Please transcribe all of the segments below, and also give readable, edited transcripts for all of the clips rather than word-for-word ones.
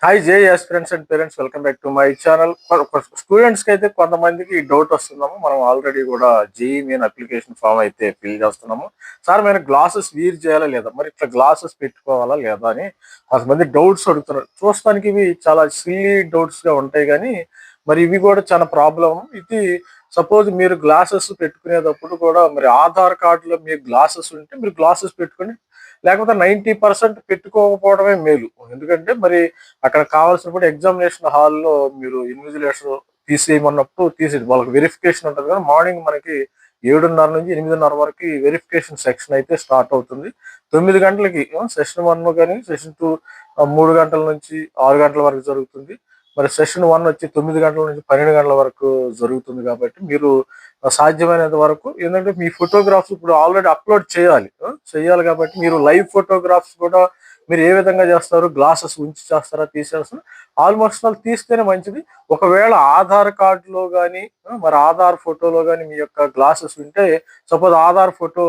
Hi J friends and parents, welcome back to my channel. Students కి అయితే కొంతమందికి doubt వస్తున్నాము. మనం ఆల్రెడీ కూడా జేఈ మెయిన్ అప్లికేషన్ ఫామ్ అయితే ఫిల్ చేస్తున్నాము. సార్ మీరు గ్లాసెస్ వీర్ చేయాలా లేదా, మరి ఇట్లా గ్లాసెస్ పెట్టుకోవాలా లేదా అని కొంతమంది డౌట్స్ అడుగుతున్నారు. చూస్తానికి ఇవి చాలా సిల్లీ డౌట్స్ గా ఉంటాయి, కానీ మరి ఇవి కూడా చాలా ప్రాబ్లం. ఇది సపోజ్ మీరు గ్లాసెస్ పెట్టుకునేటప్పుడు కూడా మరి ఆధార్ కార్డులో మీ గ్లాసెస్ ఉంటే మీరు గ్లాసెస్ పెట్టుకొని, లేకపోతే 90% పెట్టుకోకపోవడమే మేలు. ఎందుకంటే మరి అక్కడ కావాల్సినప్పుడు ఎగ్జామినేషన్ హాల్లో మీరు ఇన్విజిలేషన్ తీసేయమన్నప్పుడు తీసేది వాళ్ళకి వెరిఫికేషన్ ఉంటుంది కదా. మార్నింగ్ మనకి 7:30 నుంచి 8:30 వరకు వెరిఫికేషన్ సెక్షన్ అయితే స్టార్ట్ అవుతుంది. 9 గంటలకి సెషన్ 1 కానీ సెషన్ 2 3 గంటల నుంచి 6 గంటల వరకు జరుగుతుంది. మరి సెషన్ 1 వచ్చి 9 గంటల నుంచి 12 గంటల వరకు జరుగుతుంది. కాబట్టి మీరు సాధ్యమైనంత వరకు, ఏంటంటే మీ ఫోటోగ్రాఫ్స్ ఇప్పుడు ఆల్రెడీ అప్లోడ్ చేయాలి కాబట్టి మీరు లైవ్ ఫోటోగ్రాఫ్స్ కూడా మీరు ఏ విధంగా చేస్తారు, గ్లాసెస్ ఉంచి చేస్తారా తీసేస్తారా, ఆల్మోస్ట్ ఆల్ తీస్తేనే మంచిది. ఒకవేళ ఆధార్ కార్డులో కానీ మరి ఆధార్ ఫోటోలో కానీ మీ యొక్క గ్లాసెస్ ఉంటే, సపోజ్ ఆధార్ ఫోటో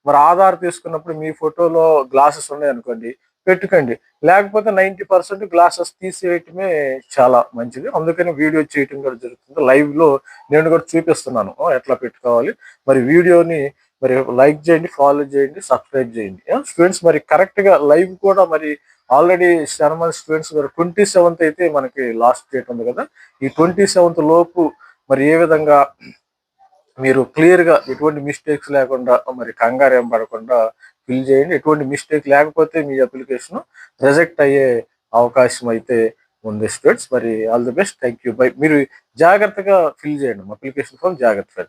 మరి ఆధార్ తీసుకున్నప్పుడు మీ ఫోటోలో గ్లాసెస్ ఉన్నాయి అనుకోండి, పెట్టుకోండి. లేకపోతే 90% గ్లాసెస్ తీసేయటమే చాలా మంచిది. అందుకని వీడియో చేయటం కూడా జరుగుతుంది. లైవ్ లో నేను కూడా చూపిస్తున్నాను ఎట్లా పెట్టుకోవాలి. మరి వీడియోని మరి లైక్ చేయండి, ఫాలో చేయండి, సబ్స్క్రైబ్ చేయండి స్టూడెంట్స్. మరి కరెక్ట్ గా లైవ్ కూడా మరి ఆల్రెడీ చాలా మంది స్టూడెంట్స్ 27th అయితే మనకి లాస్ట్ డేట్ ఉంది కదా. ఈ 27th లోపు మరి ఏ విధంగా మీరు క్లియర్ గా ఎటువంటి మిస్టేక్స్ లేకుండా మరి కంగారు ఏం పడకుండా ఫిల్ చేయండి. ఎటువంటి మిస్టేక్ లేకపోతే మీ అప్లికేషన్ రిజెక్ట్ అయ్యే అవకాశం అయితే ఉంది స్టూడెంట్స్. మరి all the best, thank you, by. మీరు జాగ్రత్తగా ఫిల్ చేయండి అప్లికేషన్ ఫామ్, జాగ్రత్త.